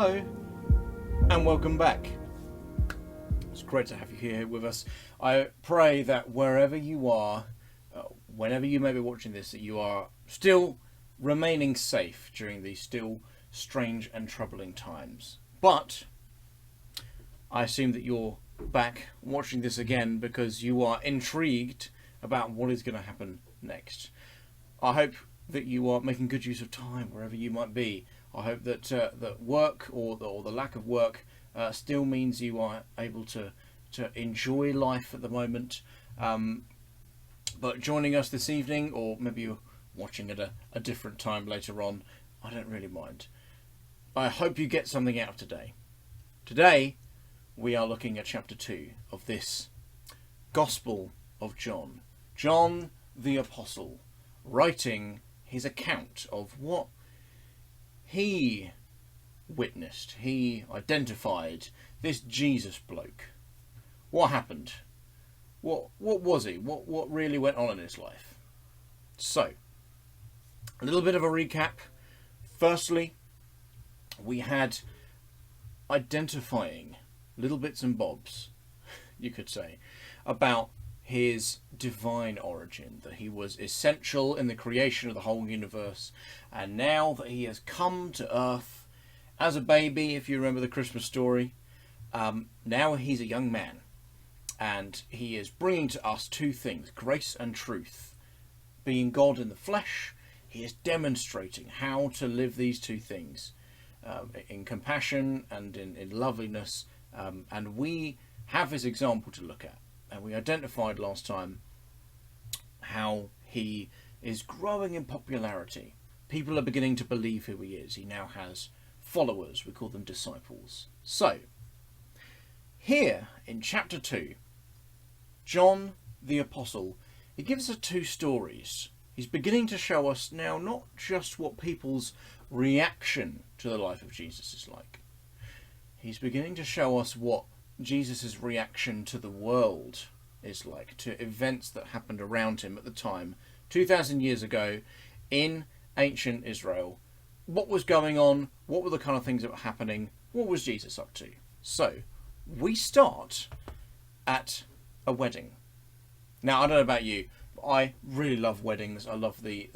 Hello and welcome back. It's great to have you here with us. I pray that wherever you are, whenever you may be watching this, that you are still remaining safe during these still strange and troubling times. But I assume that you're back watching this again because you are intrigued about what is going to happen next. I hope that you are making good use of time wherever you might be. I hope that that work or the lack of work still means you are able to enjoy life at the moment. But joining us this evening, or maybe you're watching at a different time later on, I don't really mind. I hope you get something out of today. Today, we are looking at chapter 2 of this Gospel of John. John the Apostle, writing his account of what he witnessed, he identified, this Jesus bloke. What happened? What was he? What really went on in his life? So, a little bit of a recap. Firstly, we had identifying little bits and bobs, you could say, about his divine origin, that he was essential in the creation of the whole universe, and now that he has come to earth as a baby, if you remember the Christmas story, now he's a young man, and he is bringing to us two things, grace and truth. Being God in the flesh, he is demonstrating how to live these two things in compassion and in loveliness, and we have his example to look at. And we identified last time how he is growing in popularity. People are beginning to believe who he is. He now has followers. We call them disciples. So, here in chapter 2, John the Apostle, he gives us two stories. He's beginning to show us now not just what people's reaction to the life of Jesus is like. He's beginning to show us what Jesus' reaction to the world is like, to events that happened around him at the time, 2,000 years ago, in ancient Israel. What was going on? What were the kind of things that were happening? What was Jesus up to? So, we start at a wedding. Now, I don't know about you, but I really love weddings. I love the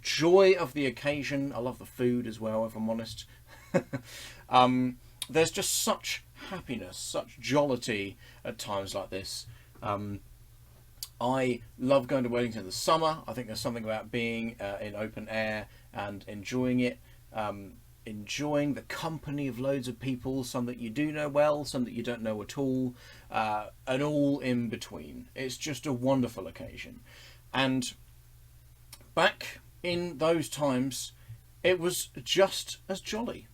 joy of the occasion. I love the food as well, if I'm honest. There's just such happiness, such jollity at times like this. I love going to weddings in the summer. I think there's something about being in open air and enjoying it, enjoying the company of loads of people, some that you do know well, some that you don't know at all, and all in between. It's just a wonderful occasion. And back in those times, it was just as jolly.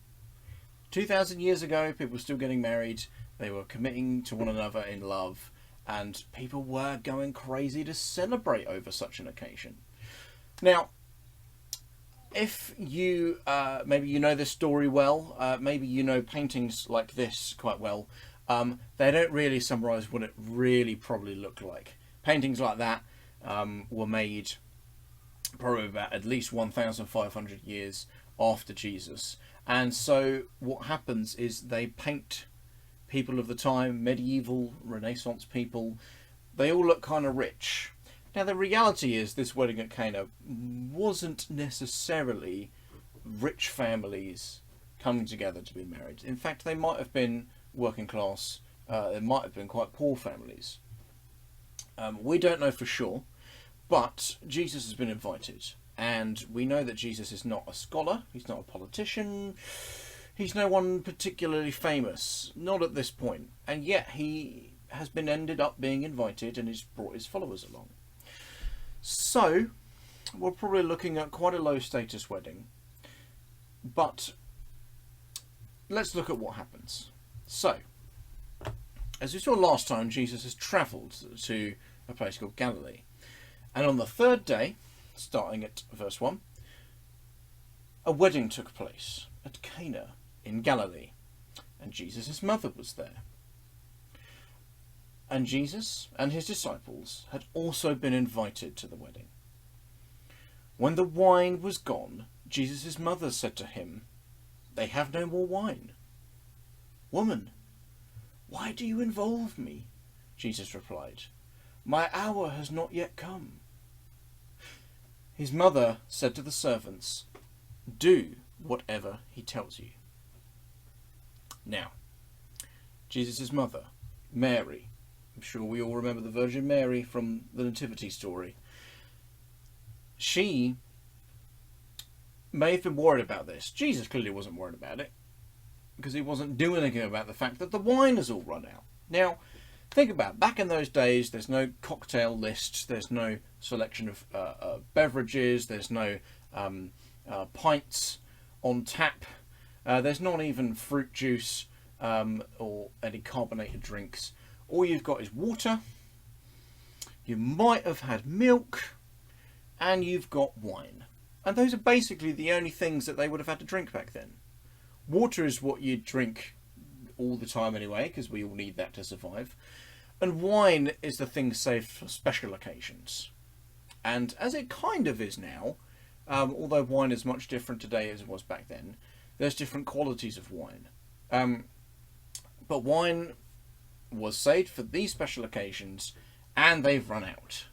2,000 years ago, people were still getting married, they were committing to one another in love, and people were going crazy to celebrate over such an occasion. Now, if you, maybe you know this story well, maybe you know paintings like this quite well, they don't really summarise what it really probably looked like. Paintings like that were made probably about at least 1,500 years after Jesus. And so what happens is they paint people of the time, medieval, Renaissance people, they all look kind of rich. Now the reality is this wedding at Cana wasn't necessarily rich families coming together to be married. In fact, they might have been working class, they might have been quite poor families. We don't know for sure, but Jesus has been invited. And we know that Jesus is not a scholar, he's not a politician, he's no one particularly famous, not at this point. And yet he has been ended up being invited and he's brought his followers along. So, we're probably looking at quite a low status wedding. But, let's look at what happens. So, as we saw last time, Jesus has travelled to a place called Galilee. And on the third day, starting at verse 1, a wedding took place at Cana in Galilee, and Jesus' mother was there. And Jesus and his disciples had also been invited to the wedding. When the wine was gone, Jesus' mother said to him, "They have no more wine." "Woman, why do you involve me?" Jesus replied. "My hour has not yet come." His mother said to the servants, "Do whatever he tells you." Now, Jesus' mother, Mary, I'm sure we all remember the Virgin Mary from the Nativity story. She may have been worried about this. Jesus clearly wasn't worried about it, because he wasn't doing anything about the fact that the wine has all run out. Now, think about it. Back in those days, there's no cocktail lists, there's no selection of beverages, there's no pints on tap, there's not even fruit juice or any carbonated drinks. All you've got is water, you might have had milk, and you've got wine. And those are basically the only things that they would have had to drink back then. Water is what you drink all the time anyway, because we all need that to survive. And wine is the thing saved for special occasions. And as it kind of is now, although wine is much different today as it was back then, there's different qualities of wine. But wine was saved for these special occasions, and they've run out.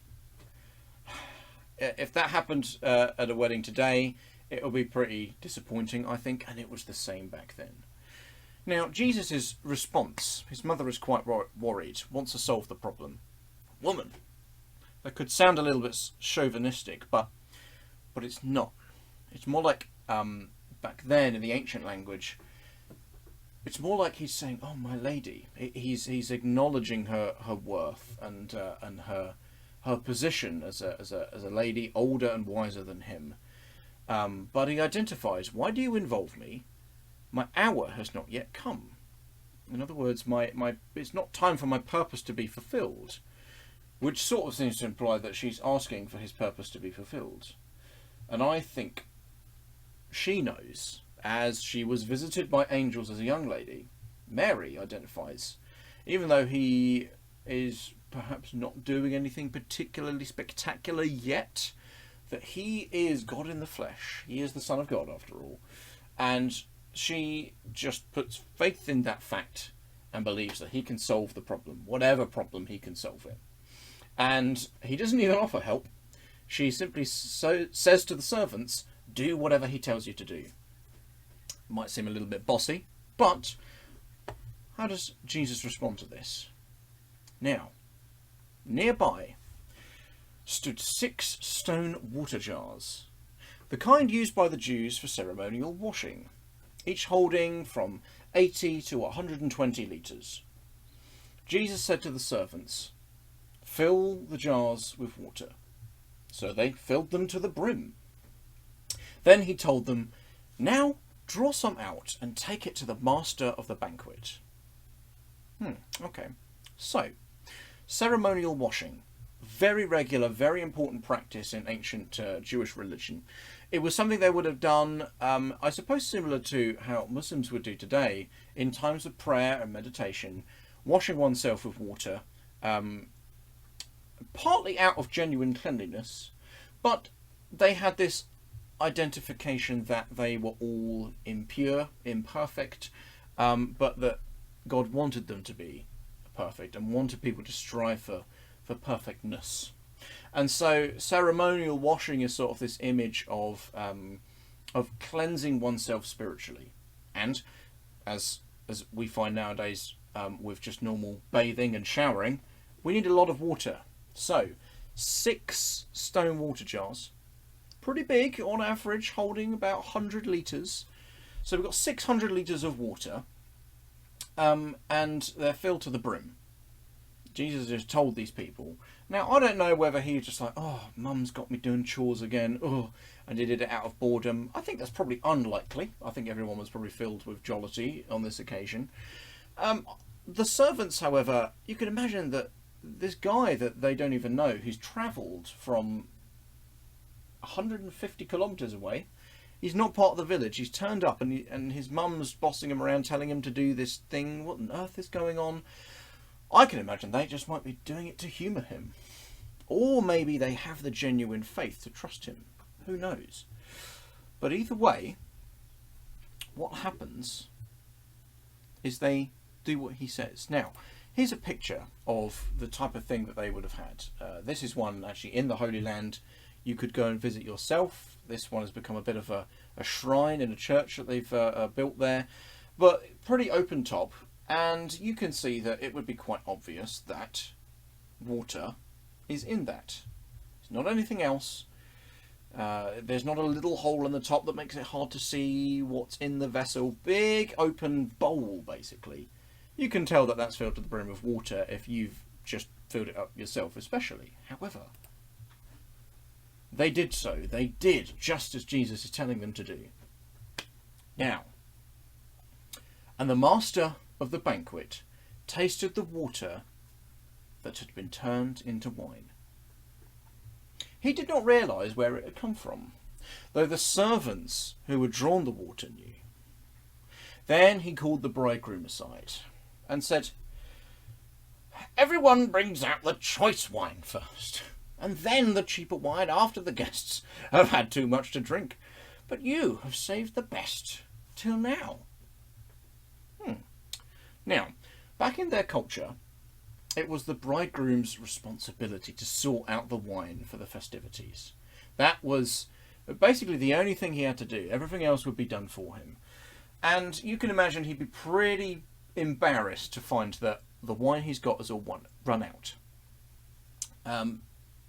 If that happened at a wedding today, it will be pretty disappointing, I think, and it was the same back then. Now, Jesus' response, his mother is quite worried, wants to solve the problem. Woman. That could sound a little bit chauvinistic, but it's not. It's more like, back then in the ancient language, it's more like he's saying, "Oh, my lady." He's acknowledging her worth and her position as a lady older and wiser than him. But he identifies, "Why do you involve me? My hour has not yet come." In other words, it's not time for my purpose to be fulfilled, which sort of seems to imply that she's asking for his purpose to be fulfilled. And I think she knows, as she was visited by angels as a young lady. Mary identifies, even though he is perhaps not doing anything particularly spectacular yet, that he is God in the flesh. He is the Son of God, after all. And she just puts faith in that fact and believes that he can solve the problem, whatever problem he can solve it. And he doesn't even offer help. She simply says to the servants, "Do whatever he tells you to do." Might seem a little bit bossy, but how does Jesus respond to this? Now, nearby stood 6 stone water jars, the kind used by the Jews for ceremonial washing, each holding from 80 to 120 litres. Jesus said to the servants, "Fill the jars with water." So they filled them to the brim. Then he told them, "Now draw some out and take it to the master of the banquet." Okay. So, ceremonial washing. Very regular, very important practice in ancient Jewish religion. It was something they would have done, I suppose similar to how Muslims would do today, in times of prayer and meditation, washing oneself with water, partly out of genuine cleanliness, but they had this identification that they were all impure, imperfect, but that God wanted them to be perfect and wanted people to strive for perfectness. And so ceremonial washing is sort of this image of cleansing oneself spiritually. And as we find nowadays with just normal bathing and showering, we need a lot of water. So 6 stone water jars, pretty big on average, holding about 100 litres. So we've got 600 litres of water, and they're filled to the brim. Jesus has told these people. Now, I don't know whether he was just like, "Oh, Mum's got me doing chores again," and he did it out of boredom. I think that's probably unlikely. I think everyone was probably filled with jollity on this occasion. The servants, however, you can imagine that this guy that they don't even know, who's travelled from 150 kilometres away, he's not part of the village. He's turned up and his mum's bossing him around, telling him to do this thing. What on earth is going on? I can imagine they just might be doing it to humour him. Or maybe they have the genuine faith to trust him. Who knows? But either way, what happens is they do what he says. Now, here's a picture of the type of thing that they would have had. This is one actually in the Holy Land. You could go and visit yourself. This one has become a bit of a shrine in a church that they've built there, but pretty open top. And you can see that it would be quite obvious that water is in that. It's not anything else. There's not a little hole in the top that makes it hard to see what's in the vessel. Big open bowl, basically. You can tell that that's filled to the brim with water if you've just filled it up yourself, especially. However, they did so. They did just as Jesus is telling them to do. Now, and the master of the banquet tasted the water that had been turned into wine. He did not realise where it had come from, though the servants who had drawn the water knew. Then he called the bridegroom aside and said, "Everyone brings out the choice wine first, and then the cheaper wine after the guests have had too much to drink. But you have saved the best till now." Now, back in their culture, it was the bridegroom's responsibility to sort out the wine for the festivities. That was basically the only thing he had to do. Everything else would be done for him. And you can imagine he'd be pretty embarrassed to find that the wine he's got has all run out.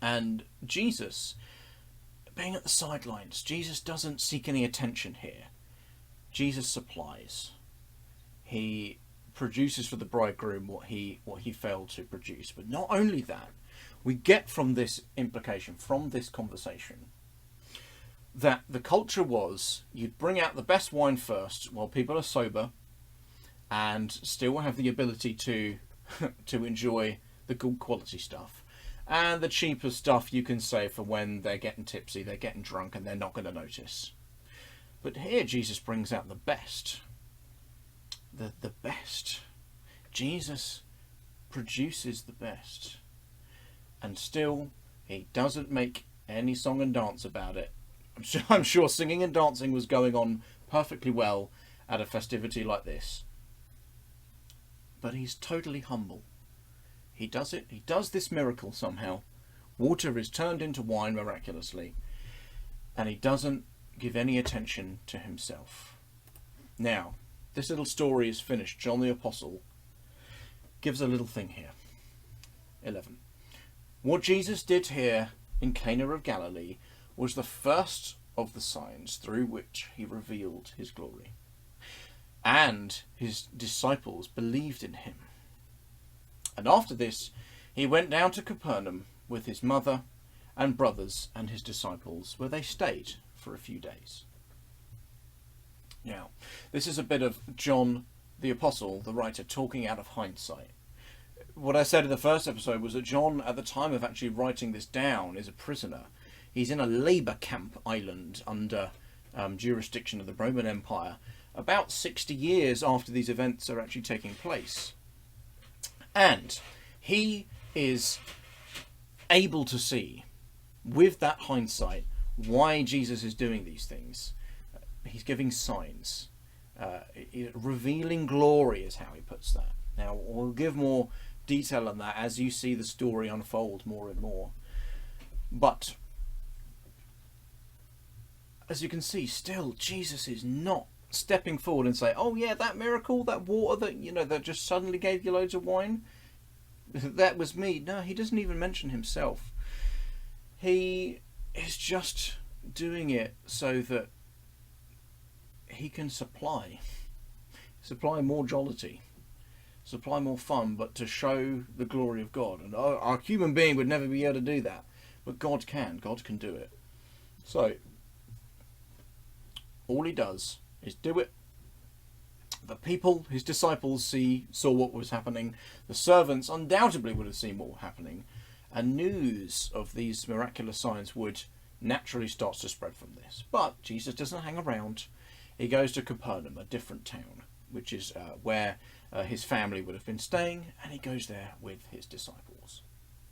And Jesus, being at the sidelines, Jesus doesn't seek any attention here. Jesus supplies. He produces for the bridegroom what he failed to produce. But not only that, we get from this implication, from this conversation, that the culture was you'd bring out the best wine first while people are sober and still have the ability to to enjoy the good quality stuff, and the cheaper stuff you can save for when they're getting tipsy, they're getting drunk, and they're not going to notice. But here Jesus brings out the best. The best. Jesus produces the best. And still, he doesn't make any song and dance about it. I'm sure singing and dancing was going on perfectly well at a festivity like this. But he's totally humble. He does it. He does this miracle somehow. Water is turned into wine miraculously. And he doesn't give any attention to himself. Now, this little story is finished. John the Apostle gives a little thing here. 11. What Jesus did here in Cana of Galilee was the first of the signs through which he revealed his glory. And his disciples believed in him. And after this, he went down to Capernaum with his mother and brothers and his disciples, where they stayed for a few days. Now, this is a bit of John the Apostle, the writer, talking out of hindsight. What I said in the first episode was that John, at the time of actually writing this down, is a prisoner. He's in a labour camp island under jurisdiction of the Roman Empire, about 60 years after these events are actually taking place. And he is able to see, with that hindsight, why Jesus is doing these things. He's giving signs. Revealing glory is how he puts that. Now, we'll give more detail on that as you see the story unfold more and more. But, as you can see, still, Jesus is not stepping forward and saying, "Oh yeah, that miracle, that water that just suddenly gave you loads of wine, that was me." No, he doesn't even mention himself. He is just doing it so that he can supply more jollity, supply more fun, but to show the glory of God. And our human being would never be able to do that, but God can do it. So all he does is do it. The people, his disciples, saw what was happening. The servants undoubtedly would have seen what was happening, and news of these miraculous signs would naturally start to spread from this. But Jesus doesn't hang around. He goes to Capernaum, a different town, which is where his family would have been staying, and he goes there with his disciples.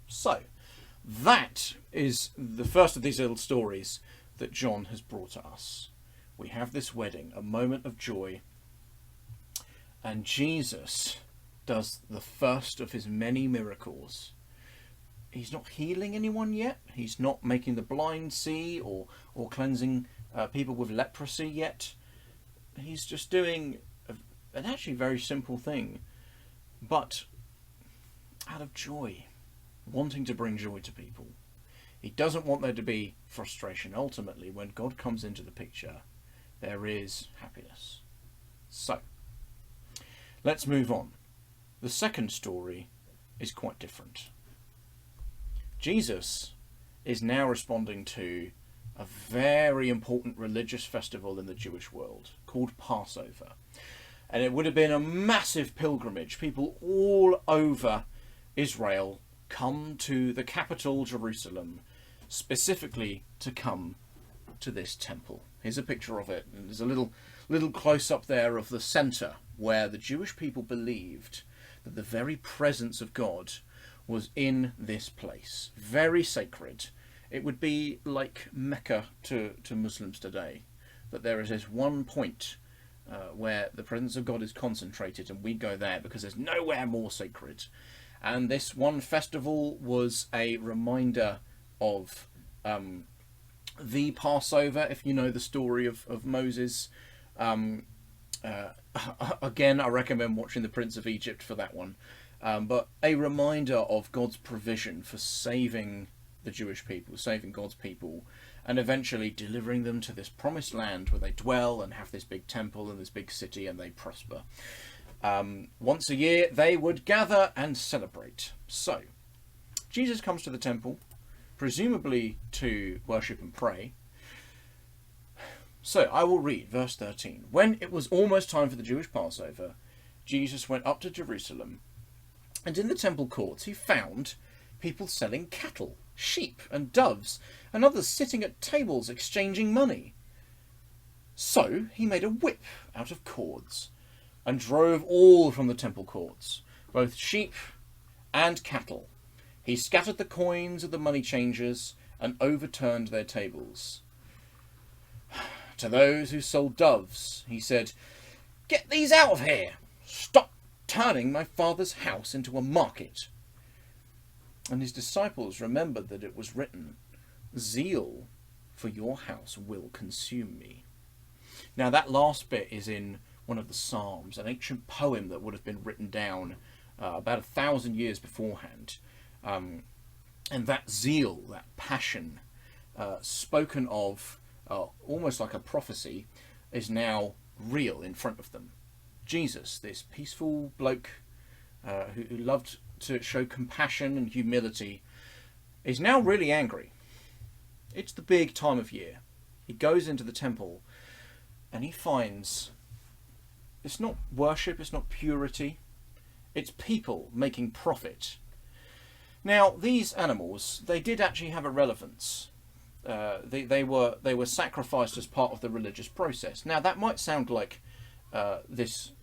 So, that is the first of these little stories that John has brought to us. We have this wedding, a moment of joy, And Jesus does the first of his many miracles. He's not healing anyone yet. He's not making the blind see or cleansing people with leprosy yet. He's just doing an actually very simple thing, but out of joy, wanting to bring joy to people. He doesn't want there to be frustration. Ultimately, when God comes into the picture, there is happiness. So, let's move on. The second story is quite different. Jesus is now responding to a very important religious festival in the Jewish world called Passover. And it would have been a massive pilgrimage. People all over Israel come to the capital, Jerusalem, specifically to come to this temple. Here's a picture of it. And there's a little close-up there of the centre where the Jewish people believed that the very presence of God was in this place. Very sacred. It would be like Mecca to Muslims today, that there is this one point where the presence of God is concentrated, and we go there because there's nowhere more sacred. And this one festival was a reminder of the Passover, if you know the story of Moses. Again, I recommend watching The Prince of Egypt for that one. But a reminder of God's provision for saving the Jewish people, saving God's people, and eventually delivering them to this promised land where they dwell and have this big temple and this big city and they prosper. Once a year they would gather and celebrate. So, Jesus comes to the temple, presumably to worship and pray. So, I will read verse 13. When it was almost time for the Jewish Passover, Jesus went up to Jerusalem, and in the temple courts he found people selling cattle, sheep and doves, and others sitting at tables exchanging money. So he made a whip out of cords and drove all from the temple courts, both sheep and cattle. He scattered the coins of the money changers and overturned their tables. To those who sold doves, he said, "Get these out of here! Stop turning my Father's house into a market." And his disciples remembered that it was written, "Zeal for your house will consume me." Now that last bit is in one of the Psalms, an ancient poem that would have been written down about 1,000 years beforehand. And that zeal, that passion, spoken of almost like a prophecy, is now real in front of them. Jesus, this peaceful bloke who loved to show compassion and humility, is now really angry. It's the big time of year. He goes into the temple and he finds it's not worship, it's not purity, it's people making profit. Now, these animals, they did actually have a relevance. They were sacrificed as part of the religious process. Now, that might sound like this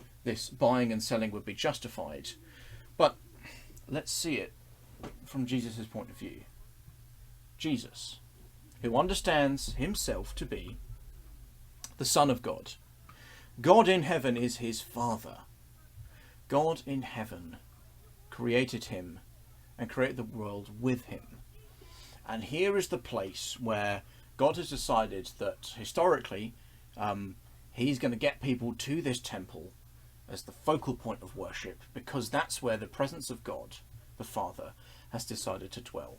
buying and selling would be justified, but let's see it from Jesus' point of view. Jesus, who understands himself to be the Son of God. God in heaven is his Father. God in heaven created him and created the world with him. And here is the place where God has decided that historically he's going to get people to this temple as the focal point of worship, because that's where the presence of God, the Father, has decided to dwell.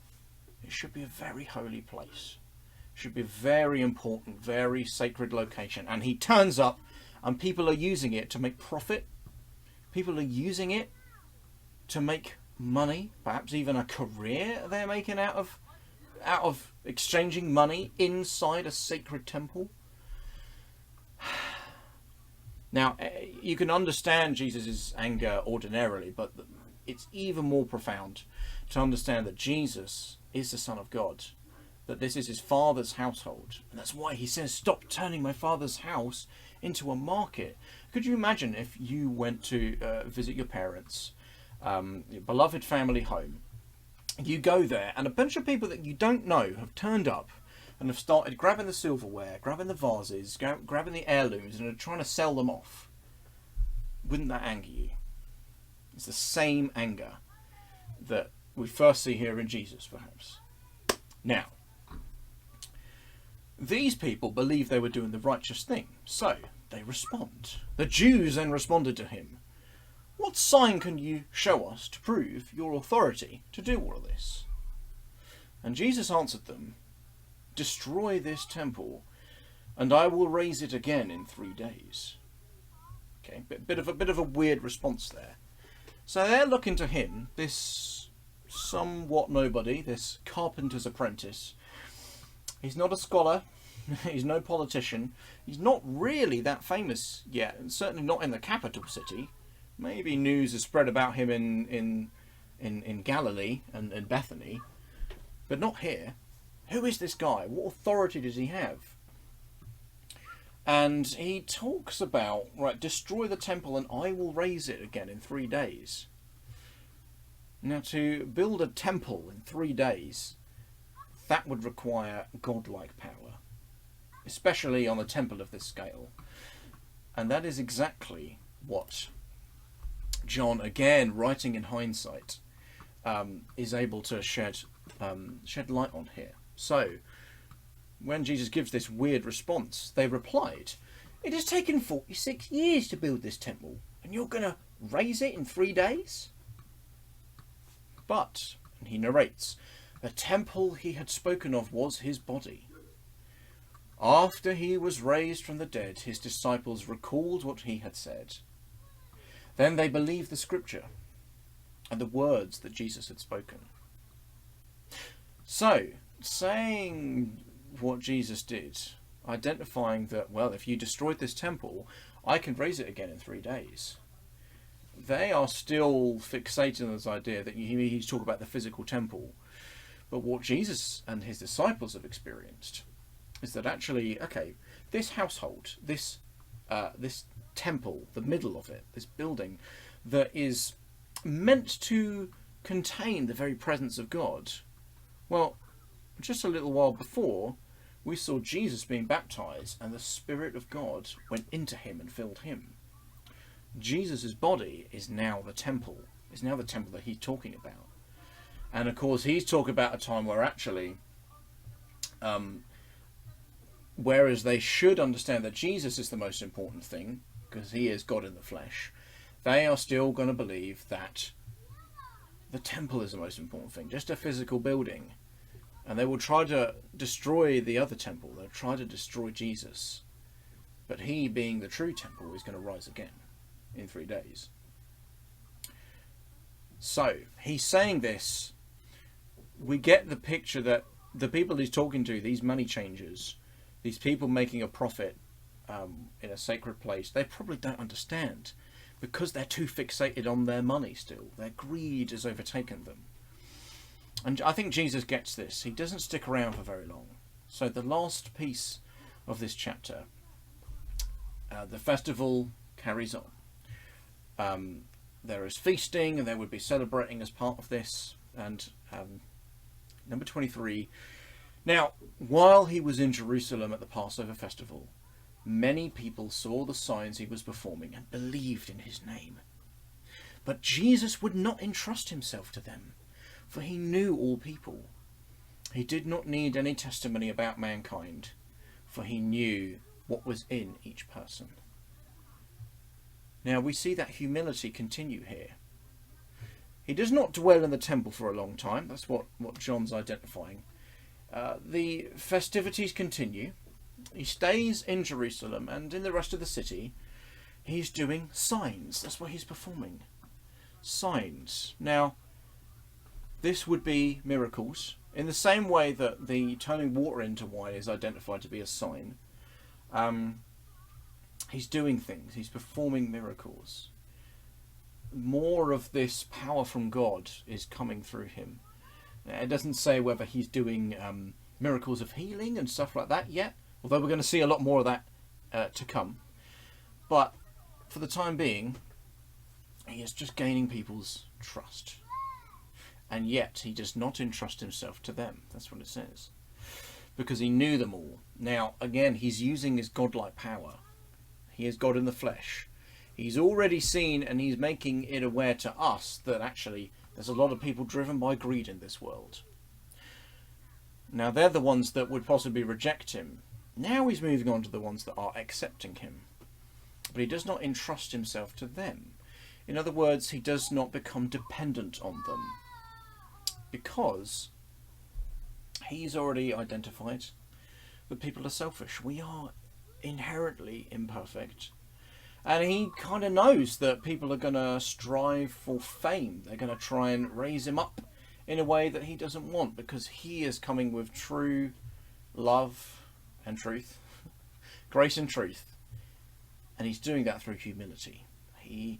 It should be a very holy place. It should be a very important, very sacred location. And he turns up and people are using it to make profit. People are using it to make money, perhaps even a career they're making out of exchanging money inside a sacred temple. Now, you can understand Jesus' anger ordinarily, but it's even more profound to understand that Jesus is the Son of God, that this is his Father's household. And that's why he says, "Stop turning my Father's house into a market." Could you imagine if you went to visit your parents, your beloved family home? You go there and a bunch of people that you don't know have turned up and have started grabbing the silverware, grabbing the vases, grabbing the heirlooms, and are trying to sell them off. wouldn't that anger you? It's the same anger that we first see here in Jesus, perhaps. Now, these people believed they were doing the righteous thing, so they respond. The Jews then responded to him, "What sign can you show us to prove your authority to do all of this?" And Jesus answered them, "Destroy this temple, and I will raise it again in 3 days." Okay, bit of a weird response there. So they're looking to him, this somewhat nobody, this carpenter's apprentice. He's not a scholar, he's no politician, he's not really that famous yet, and certainly not in the capital city. Maybe news has spread about him in Galilee and in Bethany, but not here. Who is this guy? What authority does he have? And he talks about, right, destroy the temple and I will raise it again in 3 days. Now, to build a temple in 3 days, that would require godlike power, especially on a temple of this scale. And that is exactly what John, again writing in hindsight, is able to shed light on here. So, when Jesus gives this weird response, they replied, "It has taken 46 years to build this temple, and you're going to raise it in 3 days?" But, and he narrates, the temple he had spoken of was his body. After he was raised from the dead, his disciples recalled what he had said. Then they believed the scripture and the words that Jesus had spoken. So, saying what Jesus did, identifying that, well, if you destroyed this temple, I can raise it again in 3 days. They are still fixated on this idea that he's talking about the physical temple. But what Jesus and his disciples have experienced is that actually, okay, this household, this temple, the middle of it, this building that is meant to contain the very presence of God, well, just a little while before, we saw Jesus being baptized and the Spirit of God went into him and filled him. Jesus' body is now the temple, that he's talking about. And of course, he's talking about a time where actually, whereas they should understand that Jesus is the most important thing, because he is God in the flesh, they are still going to believe that the temple is the most important thing, just a physical building. And they will try to destroy the other temple. They'll try to destroy Jesus. But he, being the true temple, is going to rise again in 3 days. So, he's saying this. We get the picture that the people he's talking to, these money changers, these people making a profit in a sacred place, they probably don't understand because they're too fixated on their money still. Their greed has overtaken them. And I think Jesus gets this. He doesn't stick around for very long. So the last piece of this chapter, the festival carries on. There is feasting, and they would be celebrating as part of this. And number 23. Now, while he was in Jerusalem at the Passover festival, many people saw the signs he was performing and believed in his name. But Jesus would not entrust himself to them, for he knew all people. He did not need any testimony about mankind, for he knew what was in each person. Now we see that humility continue here. He does not dwell in the temple for a long time. That's what John's identifying. The festivities continue. He stays in Jerusalem and in the rest of the city. He's doing signs. That's what he's performing. Signs. Now, this would be miracles, in the same way that the turning water into wine is identified to be a sign. He's doing things. He's performing miracles. More of this power from God is coming through him. It doesn't say whether he's doing miracles of healing and stuff like that yet, although we're going to see a lot more of that to come. But for the time being, he is just gaining people's trust. And yet he does not entrust himself to them. That's what it says. Because he knew them all. Now, again, he's using his godlike power. He is God in the flesh. He's already seen, and he's making it aware to us, that actually there's a lot of people driven by greed in this world. Now they're the ones that would possibly reject him. Now he's moving on to the ones that are accepting him. But he does not entrust himself to them. In other words, he does not become dependent on them. Because he's already identified that people are selfish. We are inherently imperfect. And he kind of knows that people are going to strive for fame. They're going to try and raise him up in a way that he doesn't want, because he is coming with true love and truth, grace and truth. And he's doing that through humility. He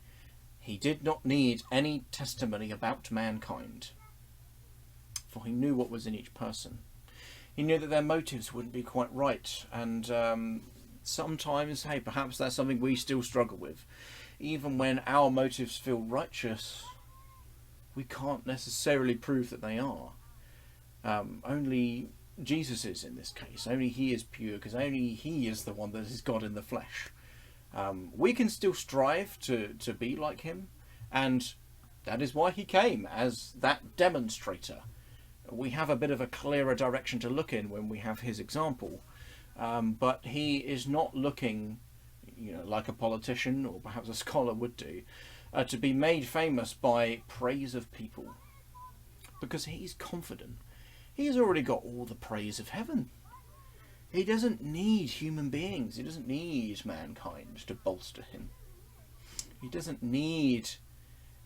did not need any testimony about mankind, for he knew what was in each person. He knew that their motives wouldn't be quite right, and sometimes, hey, perhaps that's something we still struggle with. Even when our motives feel righteous, we can't necessarily prove that they are. Only Jesus is in this case. Only he is pure, because only he is the one that is God in the flesh. We can still strive to be like him, and that is why he came, as that demonstrator. We have a bit of a clearer direction to look in when we have his example. But he is not looking, like a politician or perhaps a scholar would do, to be made famous by praise of people. Because he's confident. He's already got all the praise of heaven. He doesn't need human beings. He doesn't need mankind to bolster him. He doesn't need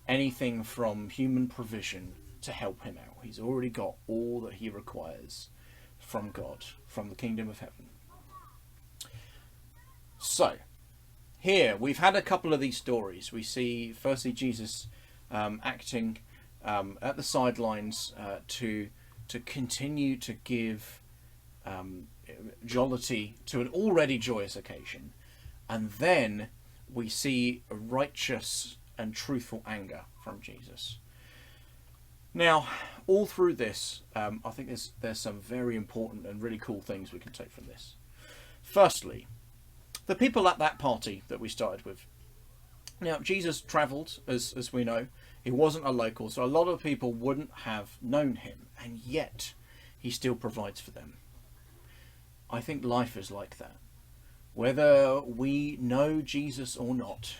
anything from human provision to help him out. He's already got all that he requires from God, from the kingdom of heaven. So, here we've had a couple of these stories. We see firstly Jesus acting at the sidelines to continue to give jollity to an already joyous occasion, and then we see a righteous and truthful anger from Jesus. Now, all through this, I think there's some very important and really cool things we can take from this. Firstly, the people at that party that we started with. Now, Jesus travelled, as we know. He wasn't a local, so a lot of people wouldn't have known him, and yet he still provides for them. I think life is like that. Whether we know Jesus or not,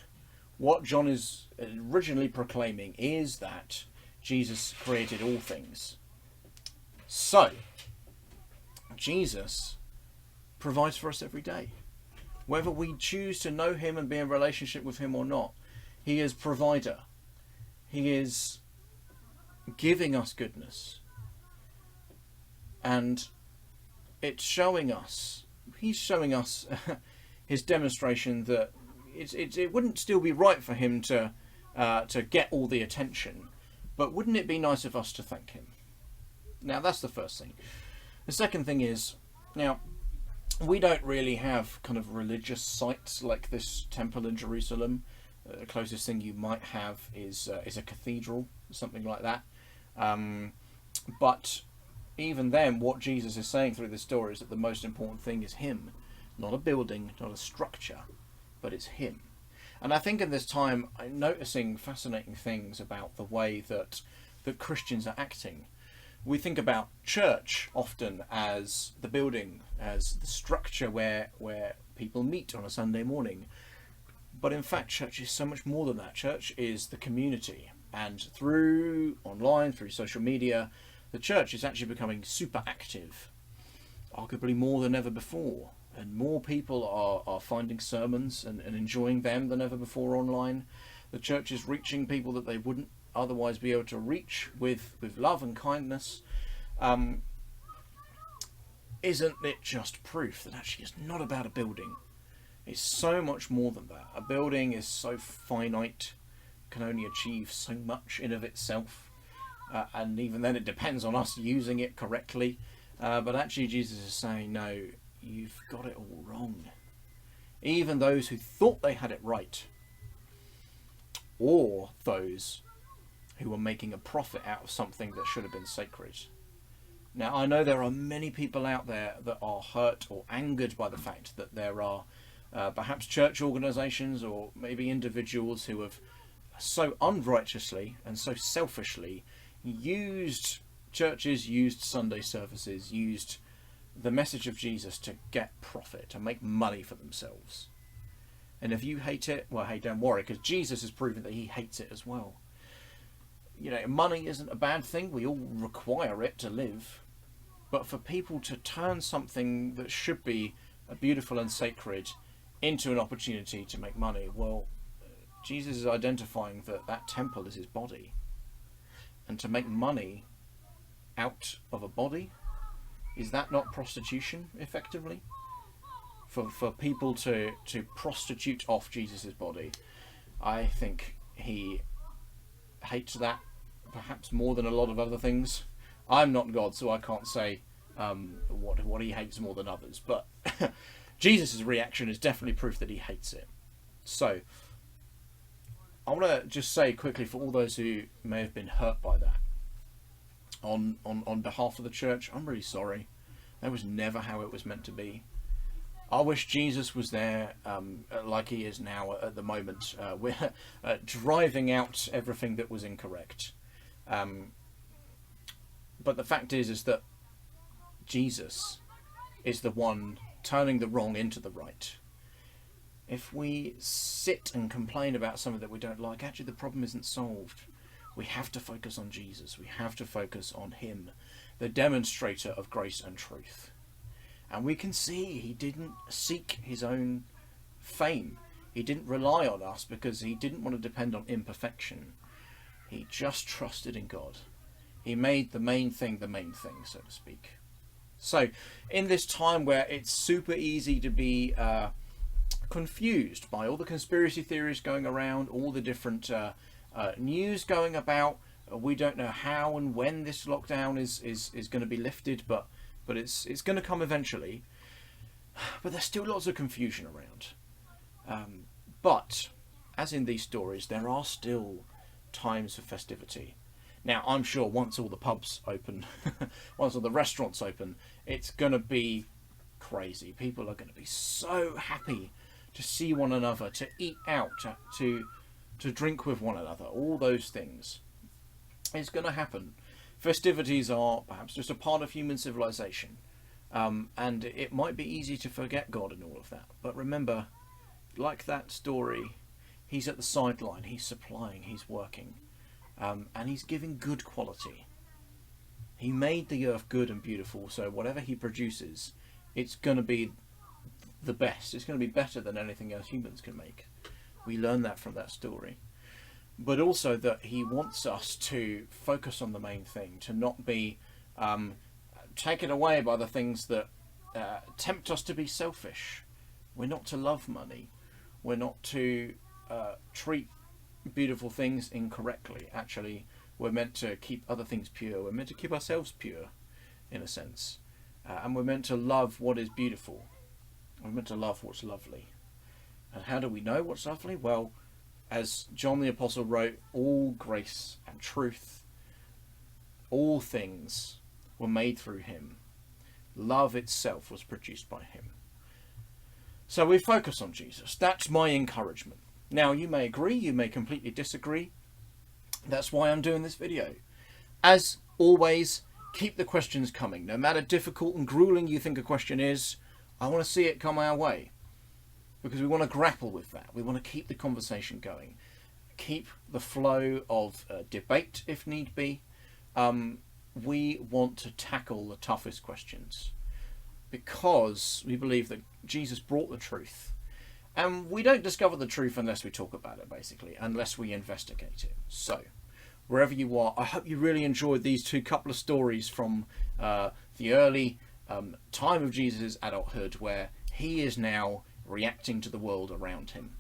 what John is originally proclaiming is that Jesus created all things. So, Jesus provides for us every day. Whether we choose to know him and be in relationship with him or not, he is provider. He is giving us goodness. And it's showing us, he's showing us his demonstration that it wouldn't still be right for him to get all the attention. But wouldn't it be nice of us to thank him? Now, that's the first thing. The second thing is, now, we don't really have kind of religious sites like this temple in Jerusalem. The closest thing you might have is a cathedral, something like that. But even then, what Jesus is saying through this story is that the most important thing is him. Not a building, not a structure, but it's him. And I think in this time, I'm noticing fascinating things about the way that Christians are acting. We think about church often as the building, as the structure where people meet on a Sunday morning. But in fact, church is so much more than that. Church is the community. And through online, through social media, the church is actually becoming super active, arguably more than ever before. And more people are finding sermons and enjoying them than ever before online. The church is reaching people that they wouldn't otherwise be able to reach with love and kindness. Isn't it just proof that actually it's not about a building? It's so much more than that. A building is so finite, can only achieve so much in of itself. And even then it depends on us using it correctly. But actually Jesus is saying, no, you've got it all wrong. Even those who thought they had it right, or those who were making a profit out of something that should have been sacred. Now, I know there are many people out there that are hurt or angered by the fact that there are perhaps church organisations or maybe individuals who have so unrighteously and so selfishly used churches, used Sunday services, used the message of Jesus to get profit, to make money for themselves. And if you hate it, well, hey, don't worry, because Jesus has proven that he hates it as well. You know, money isn't a bad thing. We all require it to live. But for people to turn something that should be beautiful and sacred into an opportunity to make money, well, Jesus is identifying that that temple is his body. And to make money out of a body, is that not prostitution, effectively? For people to prostitute off Jesus' body, I think he hates that perhaps more than a lot of other things. I'm not God, so I can't say what he hates more than others, but Jesus' reaction is definitely proof that he hates it. So I want to just say quickly, for all those who may have been hurt by that, on behalf of the church, I'm really sorry. That was never how it was meant to be. I wish Jesus was there like he is now at the moment. We're driving out everything that was incorrect. But the fact is that Jesus is the one turning the wrong into the right. If we sit and complain about something that we don't like, actually the problem isn't solved. We have to focus on Jesus. We have to focus on him, the demonstrator of grace and truth. And we can see he didn't seek his own fame. He didn't rely on us because he didn't want to depend on imperfection. He just trusted in God. He made the main thing, so to speak. So in this time where it's super easy to be confused by all the conspiracy theories going around, all the different news going about, we don't know how and when this lockdown is going to be lifted, but it's going to come eventually. But there's still lots of confusion around. But as in these stories, there are still times for festivity. Now, I'm sure once all the pubs open, once all the restaurants open, it's going to be crazy. People are going to be so happy to see one another, to eat out, to drink with one another, all those things. It's going to happen. Festivities are perhaps just a part of human civilization, and it might be easy to forget God and all of that. But remember, like that story, he's at the sideline, he's supplying, he's working, and he's giving good quality. He made the earth good and beautiful, so whatever he produces, it's going to be the best. It's going to be better than anything else humans can make. We learn that from that story. But also that he wants us to focus on the main thing, to not be taken away by the things that tempt us to be selfish. We're not to love money. We're not to treat beautiful things incorrectly. Actually, we're meant to keep other things pure. We're meant to keep ourselves pure, in a sense. And we're meant to love what is beautiful. We're meant to love what's lovely. And how do we know what's lovely? Well, as John the Apostle wrote, all grace and truth, all things were made through him. Love itself was produced by him. So we focus on Jesus. That's my encouragement. Now, you may agree, you may completely disagree. That's why I'm doing this video. As always, keep the questions coming. No matter difficult and grueling you think a question is, I want to see it come our way. Because we want to grapple with that. We want to keep the conversation going. Keep the flow of debate, if need be. We want to tackle the toughest questions. Because we believe that Jesus brought the truth. And we don't discover the truth unless we talk about it, basically. Unless we investigate it. So, wherever you are, I hope you really enjoyed these couple of stories from the early time of Jesus' adulthood, where he is now reacting to the world around him,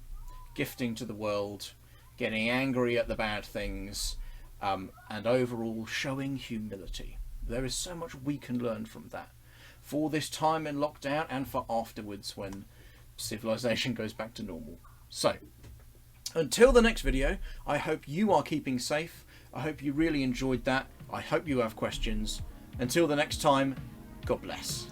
gifting to the world, getting angry at the bad things, and overall showing humility. There is so much we can learn from that for this time in lockdown and for afterwards when civilization goes back to normal. So, until the next video, I hope you are keeping safe. I hope you really enjoyed that. I hope you have questions. Until the next time, God bless.